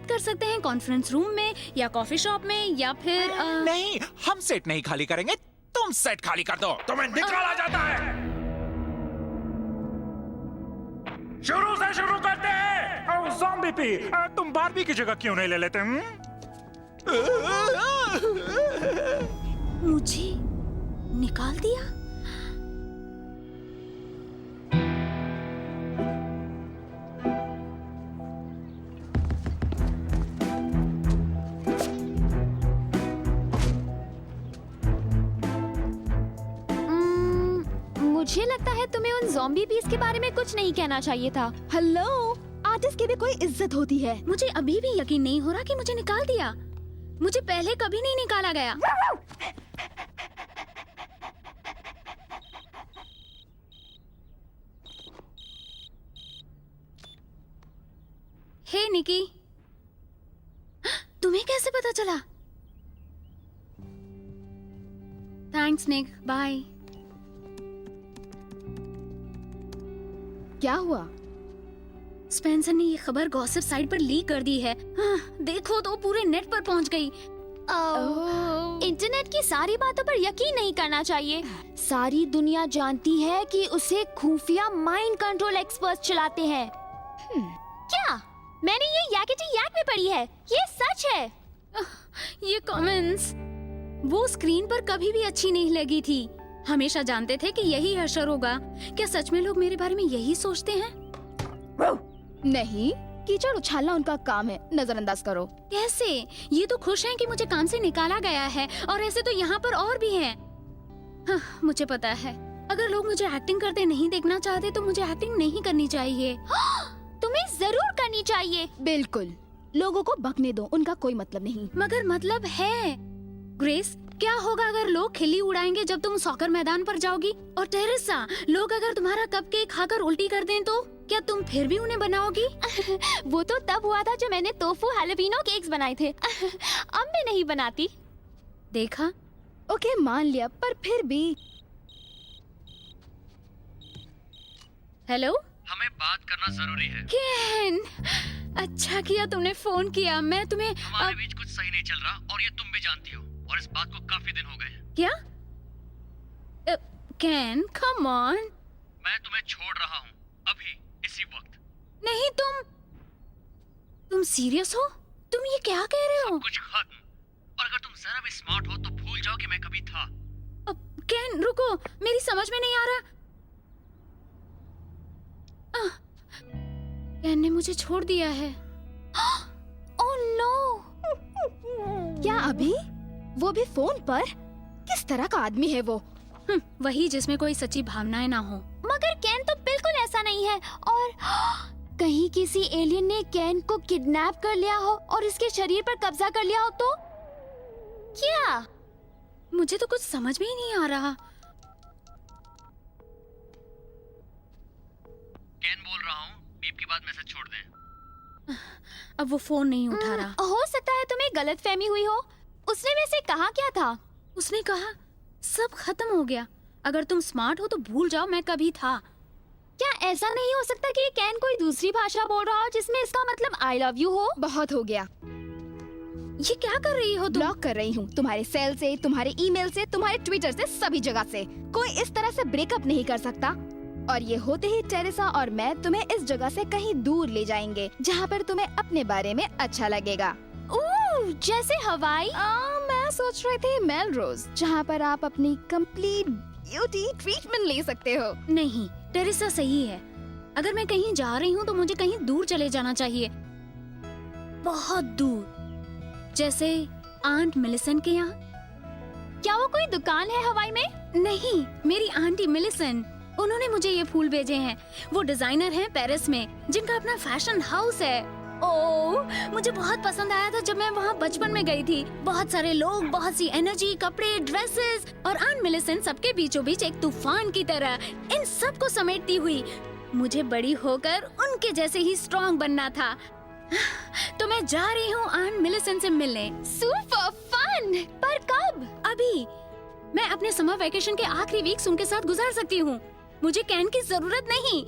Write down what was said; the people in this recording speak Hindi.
बात कर सकते हैं कॉन्फ्रेंस रूम में या कॉफी शॉप में या फिर नहीं, हम सेट नहीं खाली करेंगे, तुम सेट खाली कर दो। तुम्हें निकाला जाता है। शुरू से शुरू करते हैं। ज़ॉम्बी पी, तुम बारबी की जगह क्यों नहीं ले लेते? मुझे निकाल दिया। मुझे लगता है तुम्हें उन ज़ॉम्बी पीस के बारे में कुछ नहीं कहना चाहिए था। हेलो, आर्टिस्ट की भी कोई इज्जत होती है। मुझे अभी भी यकीन नहीं हो रहा कि मुझे निकाल दिया। मुझे पहले कभी नहीं निकाला गया। हे निकी, तुम्हें कैसे पता चला? थैंक्स निक, बाय। क्या हुआ? स्पेंसर ने ये खबर गॉसिप साइट पर लीक कर दी है। हाँ, देखो तो पूरे नेट पर पहुंच गई। इंटरनेट की सारी बातों पर यकीन नहीं करना चाहिए। सारी दुनिया जानती है कि उसे खुफिया माइंड कंट्रोल एक्सपर्ट चलाते हैं। क्या? मैंने ये याकिटी याक में पढ़ी है। ये सच है। ये कमेंट्स वो स्क्रीन पर कभी भी अच्छी नहीं लगी थी। हमेशा जानते थे कि यही हशर होगा। क्या सच में लोग मेरे बारे में यही सोचते हैं? नहीं, कीचड़ उछालना उनका काम है, नजरअंदाज करो। कैसे? ये तो खुश हैं कि मुझे काम से निकाला गया है, और ऐसे तो यहाँ पर और भी हैं। हाँ, मुझे पता है, अगर लोग मुझे एक्टिंग करते नहीं देखना चाहते तो मुझे एक्टिंग नहीं करनी चाहिए। तुम्हें जरूर करनी चाहिए। बिल्कुल, लोगों को बकने दो, उनका कोई मतलब नहीं। मगर मतलब है। ग्रेस, क्या होगा अगर लोग खिल्ली उड़ाएंगे जब तुम सॉकर मैदान पर जाओगी? और टेरेसा, लोग अगर तुम्हारा कपकेक खाकर उल्टी कर दें तो क्या तुम फिर भी उन्हें बनाओगी? वो तो तब हुआ था जब मैंने टोफू हैलोवीनो केक्स बनाए थे। अब मैं नहीं बनाती। देखा? ओके, मान लिया, पर फिर भी। हेलो, हमें बात करना जरूरी है। केन, अच्छा किया तुमने फोन किया। मैं तुम्हें हमारे बीच कुछ सही नहीं चल रहा और ये तुम भी जानती हो, और इस बात को काफी दिन हो गए। क्या? केन, कम ऑन। मैं तुम्हें छोड़ रहा हूँ अभी, इसी वक्त। नहीं, तुम सीरियस हो? तुम ये क्या कह रहे हो? कुछ खत्म। और अगर तुम जरा भी स्मार्ट हो तो भूल जाओ कि मैं कभी था। केन, रुको, मेरी समझ में नहीं आ रहा। केन ने मुझे छोड़ दिया है। Oh no! क्या अभी? वो भी फोन पर? किस तरह का आदमी है वो? वही जिसमें कोई सच्ची भावनाएं ना हो। मगर कैन तो बिल्कुल ऐसा नहीं है। और कहीं किसी एलियन ने कैन को किडनैप कर लिया हो और इसके शरीर पर कब्जा कर लिया हो तो? क्या? मुझे तो कुछ समझ में ही नहीं आ रहा। कैन बोल रहा हूँ, बीप के बाद मैसेज छोड़ दें। अब वो फोन नहीं उठा रहा। हो सकता है तुम्हें गलतफहमी हुई हो। उसने वैसे कहा क्या था? उसने कहा सब खत्म हो गया, अगर तुम स्मार्ट हो तो भूल जाओ मैं कभी था। क्या ऐसा नहीं हो सकता कि कैन कोई दूसरी भाषा बोल रहा हो जिसमें इसका मतलब आई लव यू हो? बहुत हो गया। ये क्या कर रही हो तुम? ब्लॉक कर रही हूँ, तुम्हारे सेल से, तुम्हारे ईमेल से, तुम्हारे ट्विटर से, सभी जगह से। कोई इस तरह से ब्रेकअप नहीं कर सकता। और ये होते ही टेरेसा और मैं तुम्हें इस जगह से कहीं दूर ले जाएंगे जहाँ पर तुम्हें अपने बारे में अच्छा लगेगा। जैसे हवाई? मैं सोच रही थी मेलरोज, जहाँ पर आप अपनी कंप्लीट ब्यूटी ट्रीटमेंट ले सकते हो। नहीं, टेरेसा सही है। अगर मैं कहीं जा रही हूँ तो मुझे कहीं दूर चले जाना चाहिए, बहुत दूर, जैसे आंट मिलिसेंट के यहाँ। क्या वो कोई दुकान है हवाई में? नहीं, मेरी आंटी मिलिसेंट, उन्होंने मुझे ये फूल भेजे हैं। वो डिजाइनर हैं पेरिस में, जिनका अपना फैशन हाउस है। ओह, मुझे बहुत पसंद आया था जब मैं वहाँ बचपन में गई थी। बहुत सारे लोग, बहुत सी एनर्जी, कपड़े, ड्रेसेस, और आंट मिलिसेंट सबके बीचों बीच एक तूफान की तरह इन सब को समेटती हुई। मुझे बड़ी होकर उनके जैसे ही स्ट्रॉन्ग बनना था। तो मैं जा रही हूँ आंट मिलिसेंट से मिलने। Super fun! पर कब? अभी। मैं अपने समर वेकेशन के आखिरी वीक्स उनके साथ गुजार सकती हूँ। मुझे कैन की जरूरत नहीं।